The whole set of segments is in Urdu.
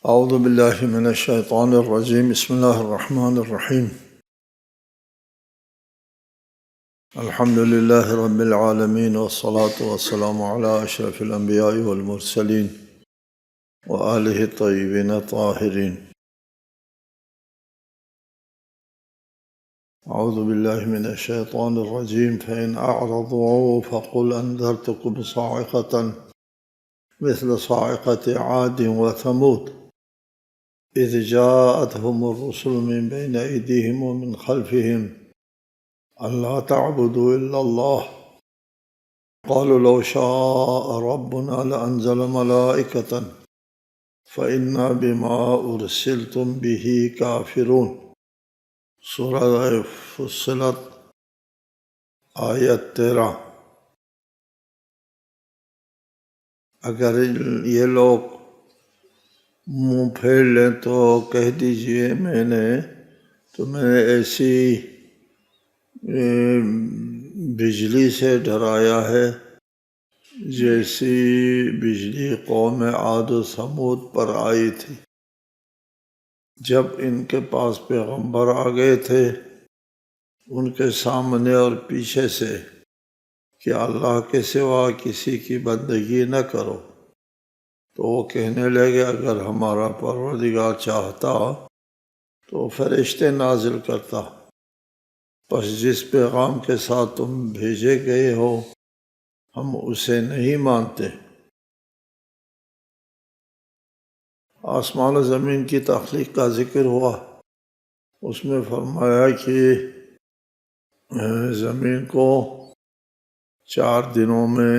اعوذ باللہ من الشیطان الرجیم بسم اللہ الرحمن الرحیم الحمد للہ رب العالمین والصلاة والسلام علی اشرف الانبیاء والمرسلین وآلہ الطیبین الطاہرین۔ اعوذ باللہ من الشیطان الرجیم فإن اعرضوا فقل انذرتکم صاعقة مثل صاعقة عاد وثمود إذ جاءتهم الرسل من بين أيديهم ومن خلفهم ألا تعبدوا إلا الله قالوا لو شاء ربنا لأنزل ملائكة فإنا بما أرسلتم به كافرون۔ سورہ فصلت آیت 13۔ اگر یہ لوگ منہ پھیر لیں تو کہہ دیجئے میں نے تمہیں ایسی بجلی سے ڈرایا ہے جیسی بجلی قوم عاد و ثمود پر آئی تھی جب ان کے پاس پیغمبر آ گئے تھے ان کے سامنے اور پیچھے سے کہ اللہ کے سوا کسی کی بندگی نہ کرو، تو وہ کہنے لگے اگر ہمارا پروردگار چاہتا تو فرشتے نازل کرتا، پس جس پیغام کے ساتھ تم بھیجے گئے ہو ہم اسے نہیں مانتے۔ آسمان و زمین کی تخلیق کا ذکر ہوا، اس میں فرمایا کہ زمین کو 4 دنوں میں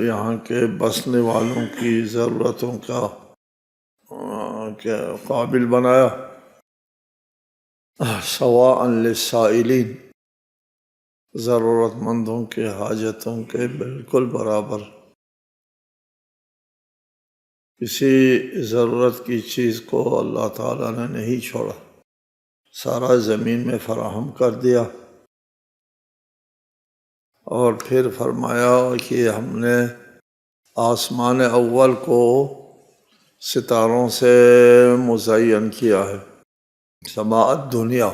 یہاں کے بسنے والوں کی ضرورتوں کا قابل بنایا، سواء للسائلین، ضرورت مندوں کے حاجتوں کے بالکل برابر، کسی ضرورت کی چیز کو اللہ تعالیٰ نے نہیں چھوڑا، سارا زمین میں فراہم کر دیا۔ اور پھر فرمایا کہ ہم نے آسمان اول کو ستاروں سے مزین کیا ہے، سماء دنیا،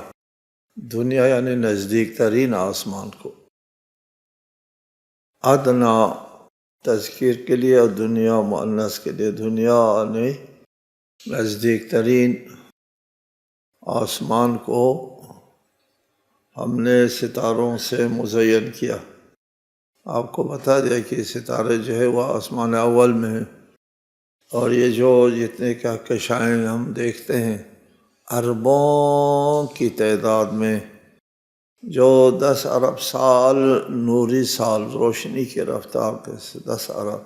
دنیا یعنی نزدیک ترین آسمان کو، ادنا تذکیر کے لیے اور دنیا مؤنث کے لیے، دنیا یعنی نزدیک ترین آسمان کو ہم نے ستاروں سے مزین کیا۔ آپ کو بتا دیا کہ ستارے جو ہے وہ آسمان اول میں ہیں، اور یہ جو جتنے کہکشائیں ہم دیکھتے ہیں اربوں کی تعداد میں، جو 10 ارب سال نوری سال روشنی کی رفتار پہ 10 ارب،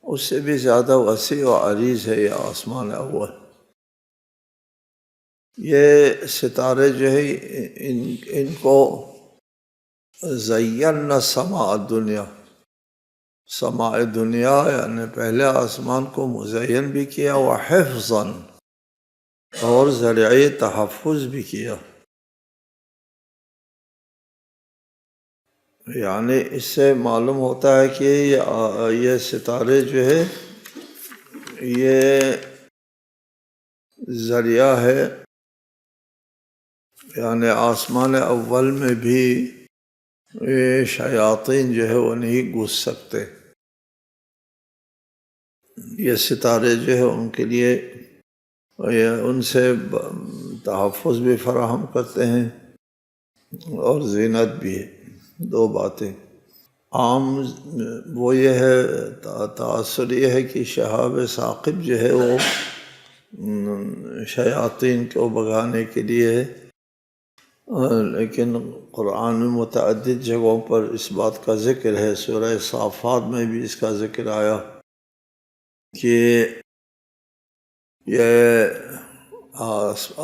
اس سے بھی زیادہ وسیع و عریض ہے یہ آسمان اول۔ یہ ستارے جو ہے ان کو زینا سماء دنیا، سماء دنیا یعنی پہلے آسمان کو مزین بھی کیا، وحفظاً، اور ذریعہ تحفظ بھی کیا۔ یعنی اس سے معلوم ہوتا ہے کہ یہ ستارے جو ہے یہ ذریعہ ہے، یعنی آسمان اول میں بھی شیاطین جو ہے وہ نہیں گھس سکتے، یہ ستارے جو ہے ان کے لیے ان سے تحفظ بھی فراہم کرتے ہیں اور زینت بھی ہے۔ 2 باتیں عام وہ یہ ہے، تاثر یہ ہے کہ شہاب ثاقب جو ہے وہ شیاطین کو بھگانے کے لیے ہے، لیکن قرآن میں متعدد جگہوں پر اس بات کا ذکر ہے، سورہ صافات میں بھی اس کا ذکر آیا کہ یہ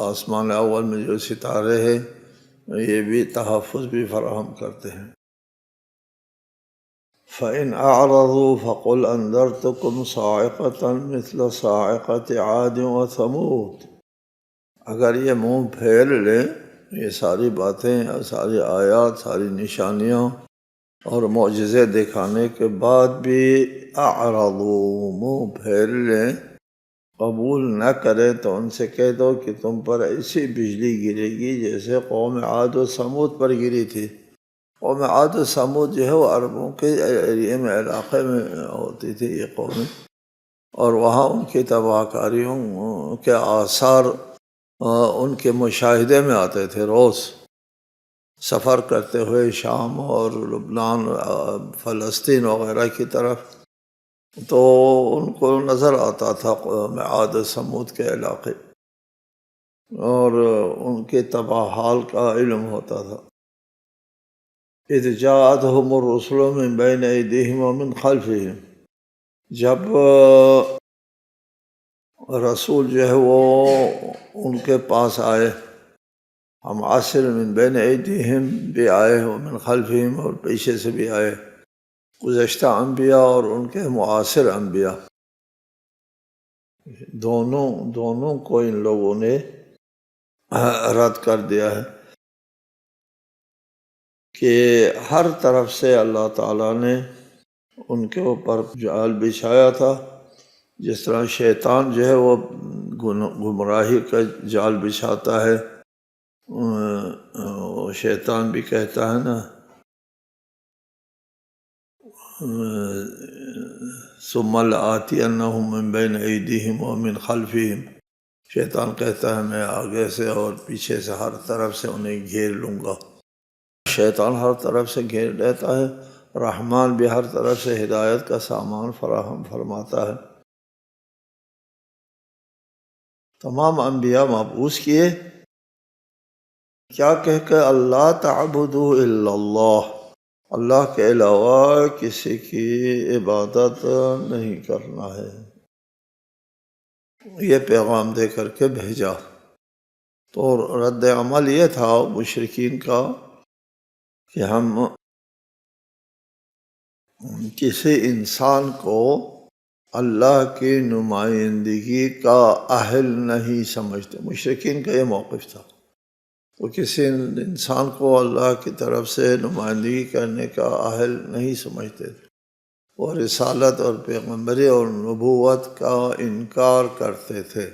آسمان اول میں جو ستارے ہیں یہ بھی تحفظ بھی فراہم کرتے ہیں۔ فَإِنْ أَعْرَضُوا فَقُلْ أَنذَرْتُكُمْ صَاعِقَةً مِثْلَ صَاعِقَةِ عَادٍ وَثَمُودَ۔ اگر یہ منہ پھیر لیں، یہ ساری باتیں، ساری آیات، ساری نشانیاں اور معجزے دکھانے کے بعد بھی اعرضوا، منہ پھیر لیں، قبول نہ کریں، تو ان سے کہہ دو کہ تم پر ایسی بجلی گرے گی جیسے قوم عاد و سمود پر گری تھی۔ قوم عاد و سمود جو ہے وہ عربوں کے ایریے میں، علاقے میں ہوتی تھی یہ قومیں، اور وہاں ان کی تباہ کاریوں کے آثار ان کے مشاہدے میں آتے تھے۔ روز سفر کرتے ہوئے شام اور لبنان، فلسطین وغیرہ کی طرف، تو ان کو نظر آتا تھا قوم عاد و سمود کے علاقے، اور ان کے تباہ حال کا علم ہوتا تھا۔ اذ جاءتهم الرسل من بین ایدیہم ومن خلفہم، جب رسول جو ہے وہ ان کے پاس آئے، ہم عاصر من بین ایدیہم بھی آئے، ومن خلفہم اور پیچھے سے بھی آئے، گزشتہ انبیاء اور ان کے معاصر انبیاء، دونوں کو ان لوگوں نے رد کر دیا ہے کہ ہر طرف سے اللہ تعالیٰ نے ان کے اوپر جال بچھایا تھا، جس طرح شیطان جو ہے وہ گمراہی کا جال بچھاتا ہے۔ شیطان بھی کہتا ہے نا، ثم لآتینہم من بین ایدیہم ومن خلفہم، شیطان کہتا ہے میں آگے سے اور پیچھے سے ہر طرف سے انہیں گھیر لوں گا۔ شیطان ہر طرف سے گھیر لیتا ہے، رحمان بھی ہر طرف سے ہدایت کا سامان فراہم فرماتا ہے۔ تمام انبیاء مبعوث کیے، کیا کہہ کہ اللہ تعبدوا الا اللہ، اللہ کے علاوہ کسی کی عبادت نہیں کرنا ہے، یہ پیغام دے کر کے بھیجا۔ تو رد عمل یہ تھا مشرکین کا کہ ہم کسی انسان کو اللہ کی نمائندگی کا اہل نہیں سمجھتے۔ مشرکین کا یہ موقف تھا، وہ کسی انسان کو اللہ کی طرف سے نمائندگی کرنے کا اہل نہیں سمجھتے تھے، وہ رسالت اور پیغمبری اور نبوت کا انکار کرتے تھے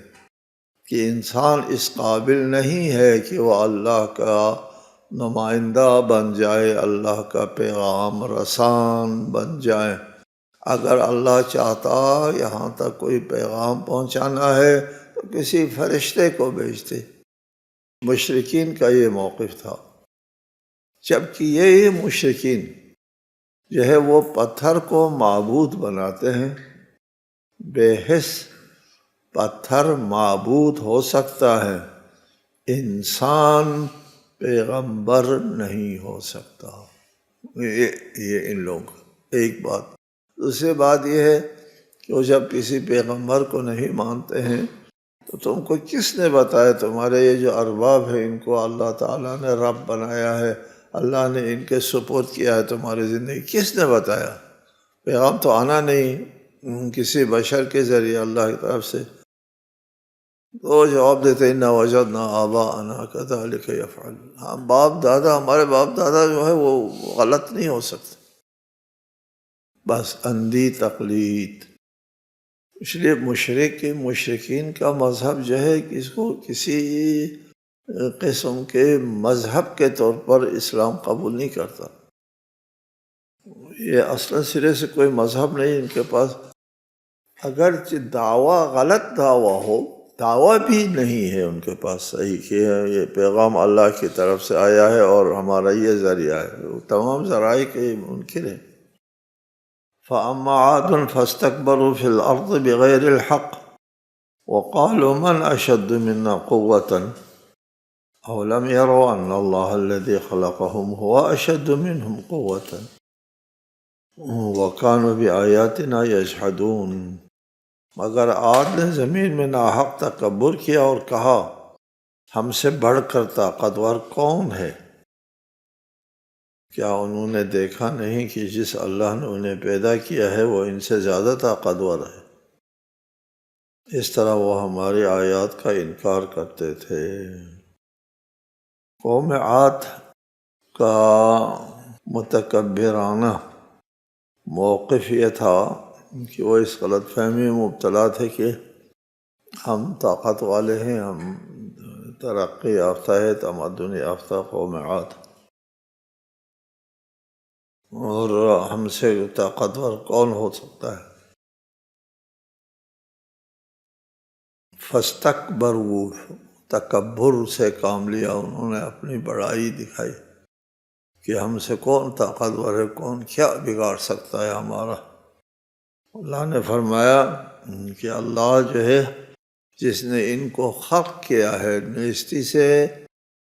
کہ انسان اس قابل نہیں ہے کہ وہ اللہ کا نمائندہ بن جائے، اللہ کا پیغام رسان بن جائے۔ اگر اللہ چاہتا یہاں تک کوئی پیغام پہنچانا ہے تو کسی فرشتے کو بھیجتے۔ مشرکین کا یہ موقف تھا، جبکہ یہ مشرکین جو ہے وہ پتھر کو معبود بناتے ہیں۔ بے حس پتھر معبود ہو سکتا ہے، انسان پیغمبر نہیں ہو سکتا۔ یہ ان لوگوں کا ایک بات۔ دوسری بات یہ ہے کہ وہ جب کسی پیغمبر کو نہیں مانتے ہیں تو تم کو کس نے بتایا؟ تمہارے یہ جو ارباب ہیں ان کو اللہ تعالیٰ نے رب بنایا ہے، اللہ نے ان کے سپرد کیا ہے تمہاری زندگی، کس نے بتایا؟ پیغام تو آنا نہیں کسی بشر کے ذریعے اللہ کی طرف سے۔ تو جواب دیتے اِنَّا وَجَدْنَا آبَاءَنَا كَذَلِكَ يَفْعَلُونَ، ہاں باپ دادا، ہمارے باپ دادا جو ہے وہ غلط نہیں ہو سکتے، بس اندھی تقلید۔ اس لیے مشرکین کا مذہب جو ہے اس کو کسی قسم کے مذہب کے طور پر اسلام قبول نہیں کرتا۔ یہ اصلا سرے سے کوئی مذہب نہیں ان کے پاس، اگرچہ دعویٰ غلط دعویٰ ہو، دعویٰ بھی نہیں ہے ان کے پاس صحیح کہ یہ پیغام اللہ کی طرف سے آیا ہے اور ہمارا یہ ذریعہ ہے، تمام ذرائع کے منکر ہیں۔ فَأَمَّا عَادٌ فَاسْتَكْبَرُوا فِي الْأَرْضِ بِغَيْرِ الْحَقِّ وَقَالُوا مَنْ أَشَدُّ مِنَّا قُوَّةً أَوَلَمْ يَرَوْا أَنَّ اللَّهَ الَّذِي خَلَقَهُمْ هُوَ أَشَدُّ مِنْهُمْ قُوَّةً وَكَانُوا بِآيَاتِنَا يَجْحَدُونَ۔ مگر عاد نے زمین میں ناحق تکبر کیا اور کہا ہم سے بڑھ کر طاقتور کون ہے؟ کیا انہوں نے دیکھا نہیں کہ جس اللہ نے انہیں پیدا کیا ہے وہ ان سے زیادہ طاقتور ہے؟ اس طرح وہ ہماری آیات کا انکار کرتے تھے۔ قوم عاد کا متکبرانہ موقف یہ تھا کہ وہ اس غلط فہمی میں مبتلا تھے کہ ہم طاقت والے ہیں، ہم ترقی یافتہ ہے، تمدن یافتہ قوم عاد، اور ہم سے طاقتور کون ہو سکتا ہے۔ فاستکبروا، تکبر سے کام لیا، انہوں نے اپنی بڑائی دکھائی کہ ہم سے کون طاقتور ہے، کون کیا بگاڑ سکتا ہے ہمارا۔ اللہ نے فرمایا کہ اللہ جو ہے جس نے ان کو خلق کیا ہے، نیستی سے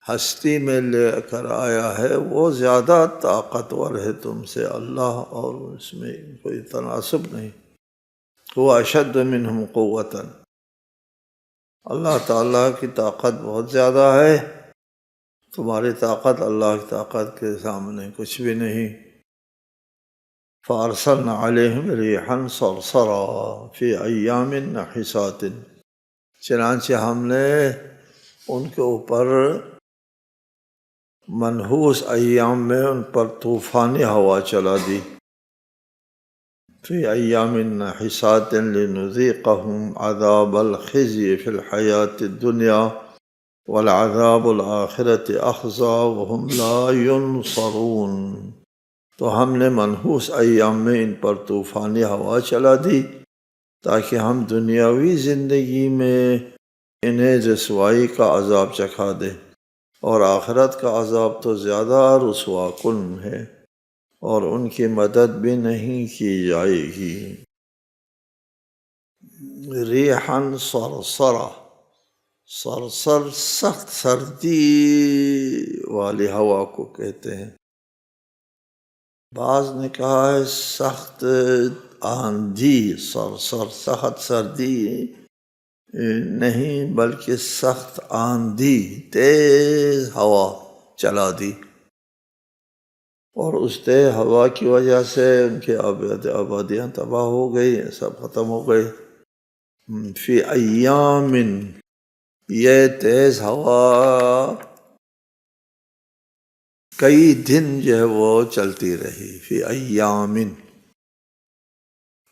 ہستی میں لے کر آیا ہے، وہ زیادہ طاقتور ہے تم سے اللہ، اور اس میں کوئی تناسب نہیں۔ وہ اشد منہم قوۃ، اللہ تعالیٰ کی طاقت بہت زیادہ ہے، تمہاری طاقت اللہ کی طاقت کے سامنے کچھ بھی نہیں۔ فارسلنا علیہم ریحا صرصرا فی ایام نحسات، چنانچہ ہم نے ان کے اوپر منحوس ایام میں ان پر طوفانی ہوا چلا دی۔ فی ایام نحسات لنذیقہم عذاب الخزی فی الحیاۃ الدنیا والعذاب الآخرۃ اخزی وہم لا ینصرون۔ تو ہم نے منحوس ایام میں ان پر طوفانی ہوا چلا دی تاکہ ہم دنیاوی زندگی میں انہیں رسوائی کا عذاب چکھا دیں، اور آخرت کا عذاب تو زیادہ رسوا کن ہے، اور ان کی مدد بھی نہیں کی جائے گی۔ ریحا صرصرا، صرصر سخت سردی والی ہوا کو کہتے ہیں۔ بعض نے کہا ہے سخت آندھی، صرصر سخت سردی نہیں بلکہ سخت آندھی، تیز ہوا چلا دی، اور اس تیز ہوا کی وجہ سے ان کی آبادیاں تباہ ہو گئی، سب ختم ہو گئے۔ فی ایام، یہ تیز ہوا کئی دن جو ہے وہ چلتی رہی۔ فی ایام،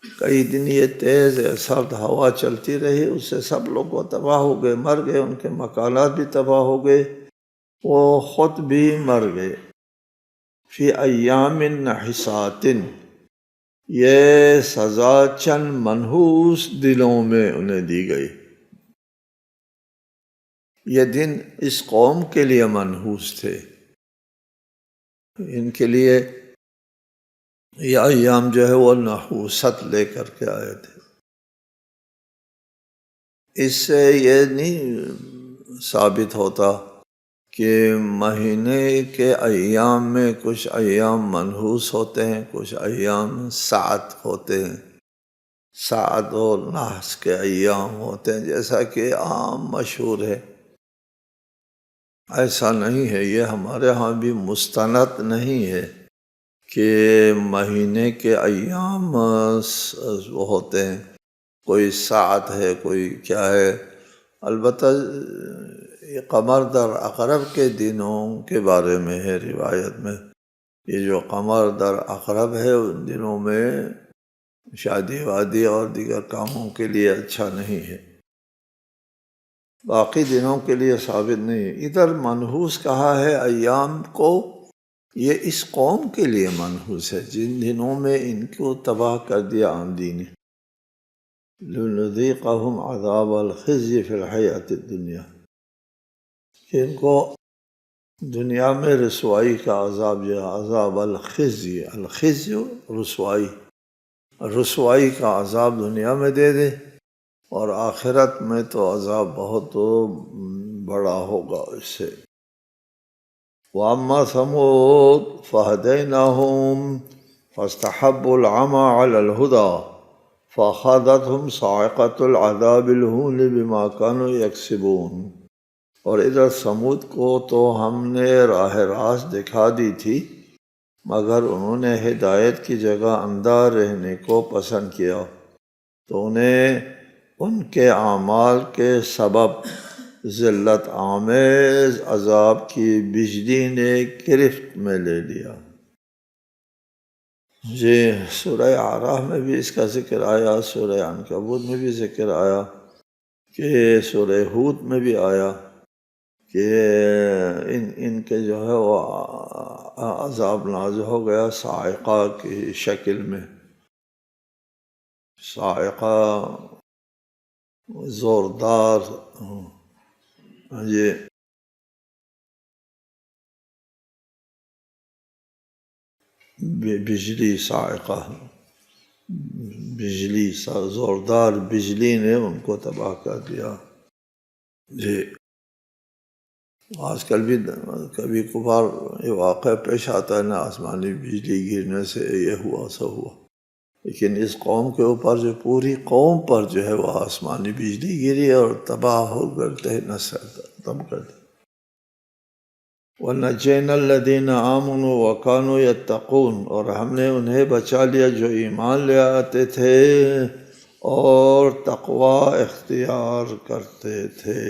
کئی دن یہ تیز سرد ہوا چلتی رہی، اس سے سب لوگ وہ تباہ ہو گئے، مر گئے، ان کے مکانات بھی تباہ ہو گئے، وہ خود بھی مر گئے۔ فی ایام نحسات، یہ سزا چند منحوس دنوں میں انہیں دی گئی۔ یہ دن اس قوم کے لیے منحوس تھے، ان کے لیے یہ ایام جو ہے وہ نحوست لے کر کے آئے تھے۔ اس سے یہ نہیں ثابت ہوتا کہ مہینے کے ایام میں کچھ ایام منحوس ہوتے ہیں، کچھ ایام سعد ہوتے ہیں، سعد و نحس کے ایام ہوتے ہیں، جیسا کہ عام مشہور ہے۔ ایسا نہیں ہے، یہ ہمارے ہاں بھی مستند نہیں ہے کہ مہینے کے ایام وہ ہوتے ہیں، کوئی ساعت ہے، کوئی کیا ہے۔ البتہ یہ قمر در عقرب کے دنوں کے بارے میں ہے روایت میں، یہ جو قمر در عقرب ہے ان دنوں میں شادی وادی اور دیگر کاموں کے لیے اچھا نہیں ہے، باقی دنوں کے لیے ثابت نہیں ہے۔ ادھر منحوس کہا ہے ایام کو، یہ اس قوم کے لیے منحوس ہے جن دنوں میں ان کو تباہ کر دیا آندھی نے۔ لنذیقہم عذاب الخزی فی الحیاۃ الدنیا، کہ ان کو دنیا میں رسوائی کا عذاب، جو عذاب الخزی، الخزی رسوائی، رسوائی کا عذاب دنیا میں دے دے، اور آخرت میں تو عذاب بہت بڑا ہوگا اس سے۔ وَأَمَّا ثَمُودُ فَهَدَيْنَاهُمْ فَاسْتَحَبُّوا الْعَمَى عَلَى الْهُدَى فَأَخَذَتْهُمْ صَاعِقَةُ الْعَذَابِ الْهُونِ بِمَا كَانُوا يَكْسِبُونَ۔ اور ادھر سمود کو تو ہم نے راہ راست دکھا دی تھی، مگر انہوں نے ہدایت کی جگہ اندھا رہنے کو پسند کیا، تو انہیں ان کے اعمال کے سبب ذلت آمیز عذاب کی بجلی نے گرفت میں لے لیا۔ جی سورہ اعراف میں بھی اس کا ذکر آیا، سورہ عنکبوت میں بھی ذکر آیا، کہ سورہ ہود میں بھی آیا کہ ان کے جو ہے وہ عذاب نازل ہو گیا صاعقہ کی شکل میں، صاعقہ زوردار یہ بجلی، صاعقہ بجلی، زوردار بجلی نے ان کو تباہ کر دیا۔ جی آج کل بھی کبھی کبھار یہ واقعہ پیش آتا ہے نا، آسمانی بجلی گرنے سے یہ ہوا سو ہوا، لیکن اس قوم کے اوپر جو پوری قوم پر جو ہے وہ آسمانی بجلی گری اور تباہ ہو کر تہس ختم کر دی۔ وَنَجَّيْنَا الَّذِينَ آمَنُوا وَكَانُوا يَتَّقُونَ، اور ہم نے انہیں بچا لیا جو ایمان لے آتے تھے اور تقوی اختیار کرتے تھے۔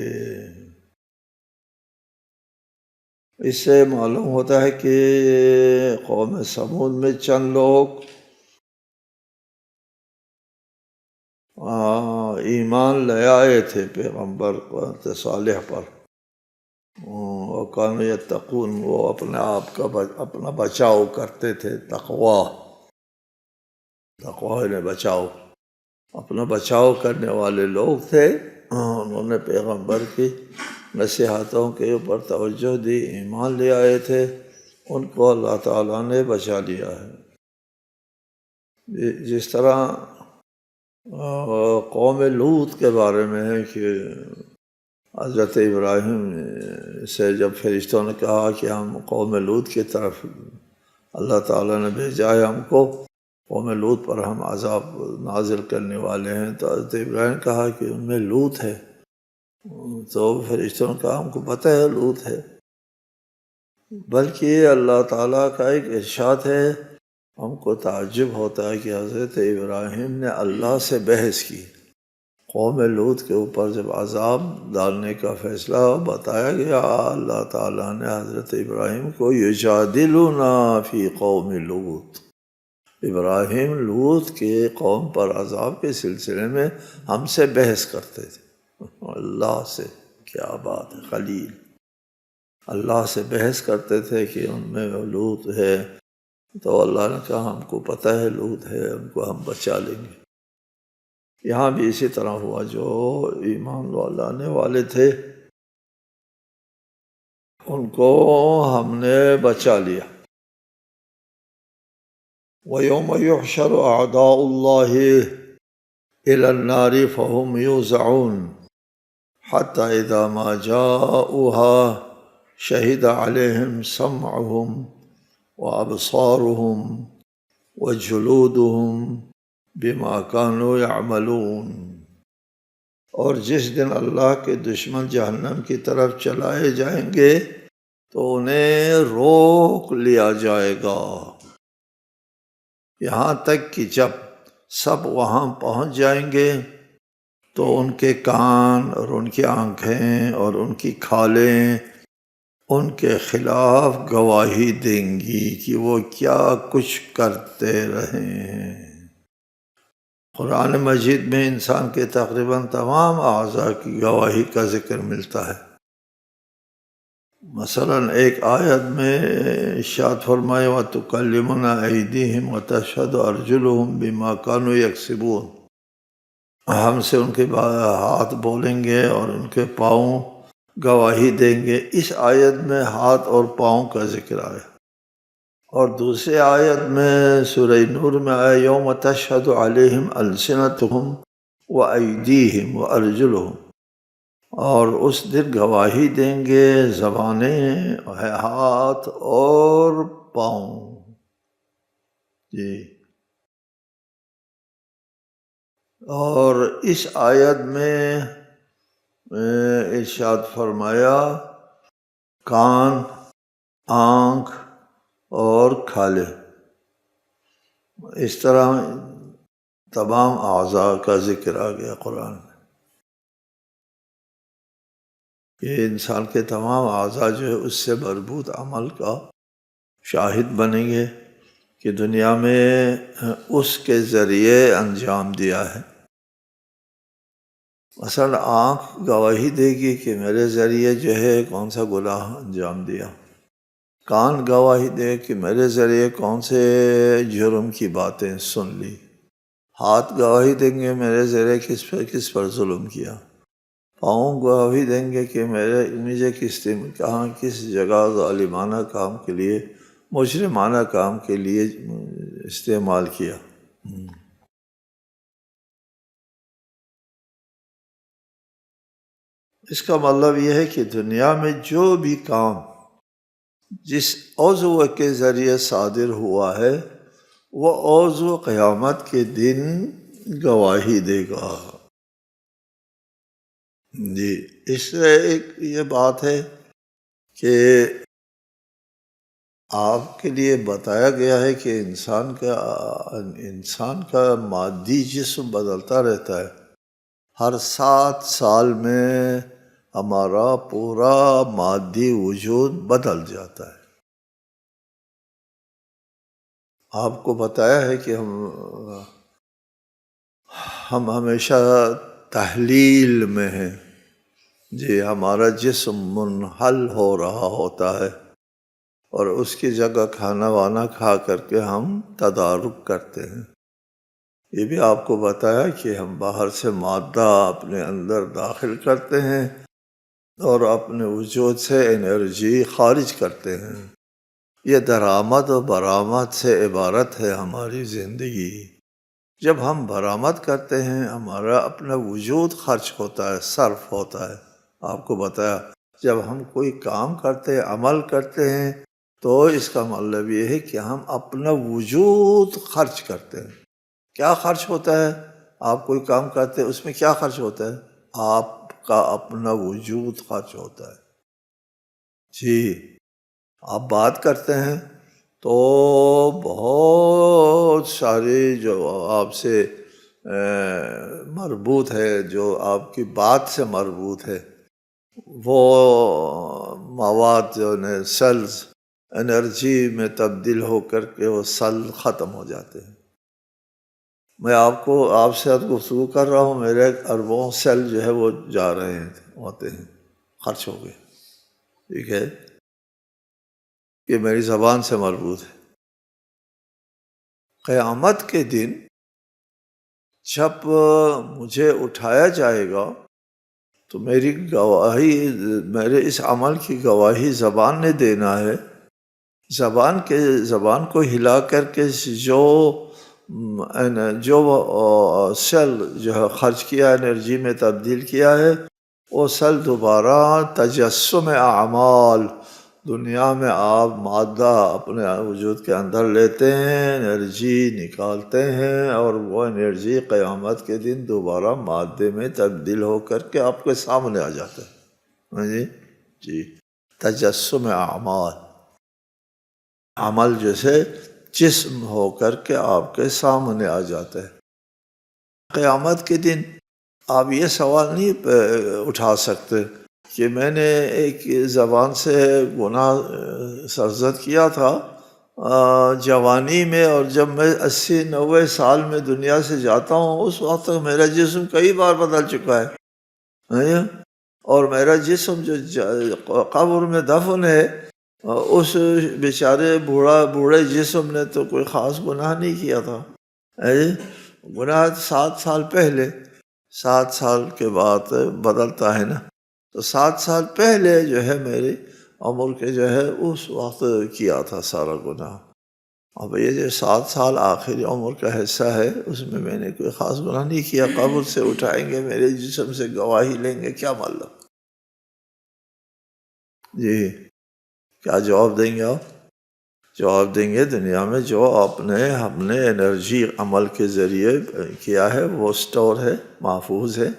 اس سے معلوم ہوتا ہے کہ قوم سمود میں چند لوگ ایمان لے آئے تھے پیغمبر صالح پر، وَكَانُوا يَتَّقُونَ، وہ اپنے آپ کا اپنا بچاؤ کرتے تھے، تقوی نے بچاؤ، اپنا بچاؤ کرنے والے لوگ تھے۔ انہوں نے پیغمبر کی نصیحتوں کے اوپر توجہ دی، ایمان لے آئے تھے، ان کو اللہ تعالیٰ نے بچا لیا ہے۔ جس طرح قوم لوط کے بارے میں ہے کہ حضرت ابراہیم سے جب فرشتوں نے کہا کہ ہم قوم لوط کی طرف اللہ تعالیٰ نے بھیجا ہے ہم کو، قوم لوط پر ہم عذاب نازل کرنے والے ہیں، تو حضرت ابراہیم نے کہا کہ ان میں لوط ہے، تو فرشتوں نے کہا ہم کو پتہ ہے لوط ہے، بلکہ اللہ تعالیٰ کا ایک ارشاد ہے، ہم کو تعجب ہوتا ہے کہ حضرت ابراہیم نے اللہ سے بحث کی۔ قوم لوط کے اوپر جب عذاب ڈالنے کا فیصلہ بتایا گیا، اللہ تعالیٰ نے حضرت ابراہیم کو یجادلنا فی قوم لوط، ابراہیم لوط کے قوم پر عذاب کے سلسلے میں ہم سے بحث کرتے تھے۔ اللہ سے، کیا بات ہے، خلیل اللہ سے بحث کرتے تھے کہ ان میں لوط ہے، تو اللہ نے کہا ہم کو پتہ ہے لوط ہے، ان کو ہم بچا لیں گے۔ یہاں بھی اسی طرح ہوا، جو ایمان لانے والے تھے ان کو ہم نے بچا لیا۔ وَيَوْمَ يُحْشَرُ أَعْدَاءُ اللَّهِ إِلَى النَّارِ فَهُمْ يُوزَعُونَ حَتَّى إِذَا مَا جَاءُوهَا شَهِدَ عَلَيْهِمْ سَمْعُهُمْ وَأَبْصَارُهُمْ وَجُلُودُهُمْ بِمَا كَانُوا يَعْمَلُونَ، اور جس دن اللہ کے دشمن جہنم کی طرف چلائے جائیں گے تو انہیں روک لیا جائے گا، یہاں تک کہ جب سب وہاں پہنچ جائیں گے تو ان کے کان اور ان کی آنکھیں اور ان کی کھالیں ان کے خلاف گواہی دیں گی کہ وہ کیا کچھ کرتے رہے ہیں۔ قرآن مجید میں انسان کے تقریباً تمام اعضاء کی گواہی کا ذکر ملتا ہے۔ مثلا ایک آیت میں ارشاد فرمائے وَتُكَلِّمُنَا أَيْدِيهِمْ وَتَشْهَدُ أَرْجُلُهُمْ بِمَا كَانُوا يَكْسِبُونَ، ہم سے ان کے ہاتھ بولیں گے اور ان کے پاؤں گواہی دیں گے۔ اس آیت میں ہاتھ اور پاؤں کا ذکر آیا، اور دوسری آیت میں سورہ نور میں آیا یوم تشہد علیہم السنتہم وایدیہم وارجلہم، اور اس دن گواہی دیں گے زبانیں، ہاتھ اور پاؤں۔ جی، اور اس آیت میں ارشاد فرمایا کان، آنکھ اور کھالے، اس طرح تمام اعضاء کا ذکر آ گیا قرآن میں۔ یہ انسان کے تمام اعضاء جو ہے اس سے مربوط عمل کا شاہد بنیں گے کہ دنیا میں اس کے ذریعے انجام دیا ہے۔ مثلا آنکھ گواہی دے گی کہ میرے ذریعے جو ہے کون سا گناہ انجام دیا، کان گواہی دے کہ میرے ذریعے کون سے جرم کی باتیں سن لی، ہاتھ گواہی دیں گے میرے ذریعے کس پر ظلم کیا، پاؤں گواہی دیں گے کہ مجھے کس جگہ ظالمانہ کام کے لیے، مجرمانہ کام کے لیے استعمال کیا۔ اس کا مطلب یہ ہے کہ دنیا میں جو بھی کام جس عضو کے ذریعے صادر ہوا ہے وہ عضو قیامت کے دن گواہی دے گا۔ جی، اس سے ایک یہ بات ہے کہ آپ کے لیے بتایا گیا ہے کہ انسان کا مادی جسم بدلتا رہتا ہے، ہر 7 سال میں ہمارا پورا مادی وجود بدل جاتا ہے۔ آپ کو بتایا ہے کہ ہم ہمیشہ تحلیل میں ہیں، جی ہمارا جسم منحل ہو رہا ہوتا ہے اور اس کی جگہ کھانا وانا کھا کر کے ہم تدارک کرتے ہیں۔ یہ بھی آپ کو بتایا کہ ہم باہر سے مادہ اپنے اندر داخل کرتے ہیں اور اپنے وجود سے انرجی خارج کرتے ہیں۔ یہ درآمد و برآمد سے عبارت ہے ہماری زندگی۔ جب ہم برآمد کرتے ہیں ہمارا اپنا وجود خرچ ہوتا ہے، صرف ہوتا ہے۔ آپ کو بتایا جب ہم کوئی کام کرتے ہیں، عمل کرتے ہیں، تو اس کا مطلب یہ ہے کہ ہم اپنا وجود خرچ کرتے ہیں۔ کیا خرچ ہوتا ہے؟ آپ کوئی کام کرتے ہیں اس میں کیا خرچ ہوتا ہے؟ آپ کا اپنا وجود خرچ ہوتا ہے۔ جی، آپ بات کرتے ہیں تو بہت سارے جو آپ سے مربوط ہے، جو آپ کی بات سے مربوط ہے، وہ مواد جو ہے سیلز انرجی میں تبدیل ہو کر کے وہ سیل ختم ہو جاتے ہیں۔ میں آپ سے گفتگو کر رہا ہوں، میرے اربوں سیل جو ہے وہ جا رہے ہوتے ہیں، خرچ ہو گئے، ٹھیک ہے؟ یہ میری زبان سے مربوط ہے۔ قیامت کے دن جب مجھے اٹھایا جائے گا تو میری گواہی، میرے اس عمل کی گواہی زبان نے دینا ہے۔ زبان کو ہلا کر کے جو سیل جو ہے خرچ کیا، انرجی میں تبدیل کیا ہے، وہ سیل دوبارہ تجسم اعمال، دنیا میں آپ مادہ اپنے وجود کے اندر لیتے ہیں، انرجی نکالتے ہیں، اور وہ انرجی قیامت کے دن دوبارہ مادے میں تبدیل ہو کر کے آپ کے سامنے آ جاتا ہے۔ جی، تجسم اعمال، عمل جیسے جسم ہو کر کے آپ کے سامنے آ جاتا ہے۔ قیامت کے دن آپ یہ سوال نہیں اٹھا سکتے کہ میں نے ایک زبان سے گناہ سرزد کیا تھا جوانی میں، اور جب میں 80-90 سال میں دنیا سے جاتا ہوں اس وقت تک میرا جسم کئی بار بدل چکا ہے، اور میرا جسم جو قبر میں دفن ہے، اس بیچارے بوڑھے جسم نے تو کوئی خاص گناہ نہیں کیا تھا۔ گناہ 7 سال پہلے، 7 سال کے بعد بدلتا ہے نا، تو 7 سال پہلے جو ہے میری عمر کے جو ہے اس وقت کیا تھا سارا گناہ۔ اب یہ جو 7 سال آخری عمر کا حصہ ہے اس میں نے کوئی خاص گناہ نہیں کیا۔ قبر سے اٹھائیں گے، میرے جسم سے گواہی لیں گے، کیا مطلب؟ جی، کیا جواب دیں گے آپ؟ جواب دیں گے دنیا میں جو ہم نے انرجی عمل کے ذریعے کیا ہے وہ سٹور ہے، محفوظ ہے۔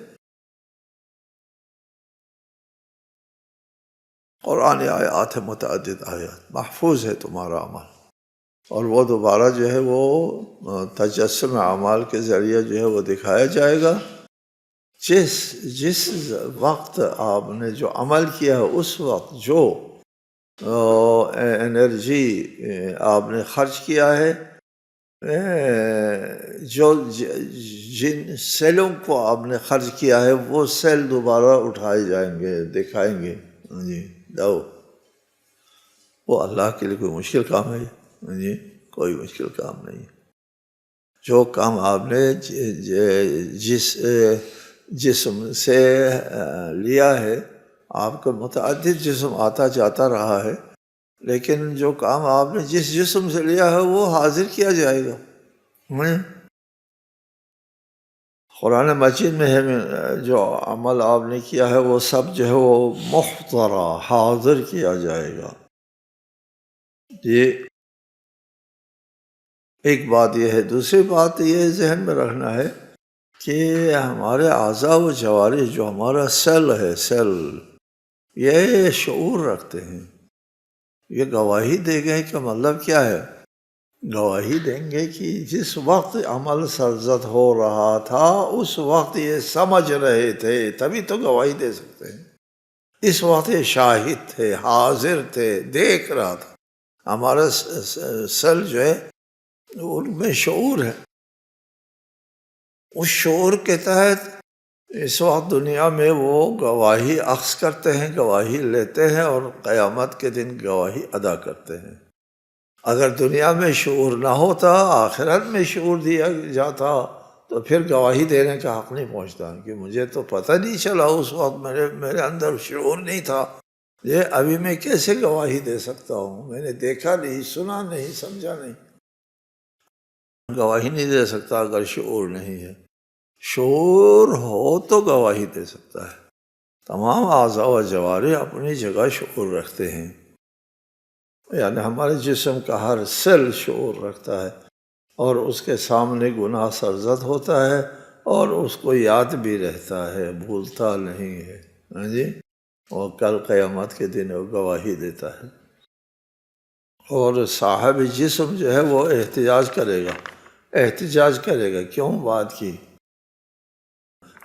قرآن آیات ہے، متعدد آیات، محفوظ ہے تمہارا عمل، اور وہ دوبارہ جو ہے وہ تجسم اعمال کے ذریعے جو ہے وہ دکھایا جائے گا۔ جس وقت آپ نے جو عمل کیا ہے اس وقت جو انرجی آپ نے خرچ کیا ہے جو جن سیلوں کو آپ نے خرچ کیا ہے وہ سیل دوبارہ اٹھائے جائیں گے، دکھائیں گے، جی دو، وہ اللہ کے لیے کوئی مشکل کام ہے؟ جی کوئی مشکل کام نہیں۔ جو کام آپ نے جس جسم سے لیا ہے، آپ کو متعدد جسم آتا جاتا رہا ہے، لیکن جو کام آپ نے جس جسم سے لیا ہے وہ حاضر کیا جائے گا۔ قرآن مجید میں ہے جو عمل آپ نے کیا ہے وہ سب جو ہے وہ محضرہ، حاضر کیا جائے گا۔ یہ ایک بات یہ ہے۔ دوسری بات یہ ذہن میں رکھنا ہے کہ ہمارے اعضاء و جوارح جو ہمارا سیل ہے، سیل یہ شعور رکھتے ہیں، یہ گواہی دے گئے کہ مطلب کیا ہے؟ گواہی دیں گے کہ جس وقت عمل سرزد ہو رہا تھا اس وقت یہ سمجھ رہے تھے، تبھی تو گواہی دے سکتے ہیں۔ اس وقت یہ شاہد تھے، حاضر تھے، دیکھ رہا تھا۔ ہمارا سیل جو ہے ان میں شعور ہے، اس شعور کے تحت اس وقت دنیا میں وہ گواہی اخذ کرتے ہیں، گواہی لیتے ہیں اور قیامت کے دن گواہی ادا کرتے ہیں۔ اگر دنیا میں شعور نہ ہوتا، آخرت میں شعور دیا جاتا تو پھر گواہی دینے کا حق نہیں پہنچتا کہ مجھے تو پتہ نہیں چلا، اس وقت میرے اندر شعور نہیں تھا، یہ ابھی میں کیسے گواہی دے سکتا ہوں؟ میں نے دیکھا نہیں، سنا نہیں، سمجھا نہیں۔ گواہی نہیں دے سکتا اگر شعور نہیں ہے۔ شعور ہو تو گواہی دے سکتا ہے۔ تمام اعضاء و جوارح اپنی جگہ شعور رکھتے ہیں، یعنی ہمارے جسم کا ہر سیل شعور رکھتا ہے اور اس کے سامنے گناہ سرزد ہوتا ہے اور اس کو یاد بھی رہتا ہے، بھولتا نہیں ہے، ہاں جی، اور کل قیامت کے دن وہ گواہی دیتا ہے۔ اور صاحب جسم جو ہے وہ احتجاج کرے گا، احتجاج کرے گا، کیوں بات کی؟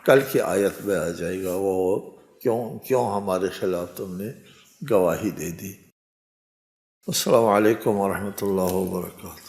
کل کی آیت میں آ جائے گا وہ کیوں ہمارے خلاف تم نے گواہی دے دی۔ السلام علیکم ورحمۃ اللہ وبرکاتہ۔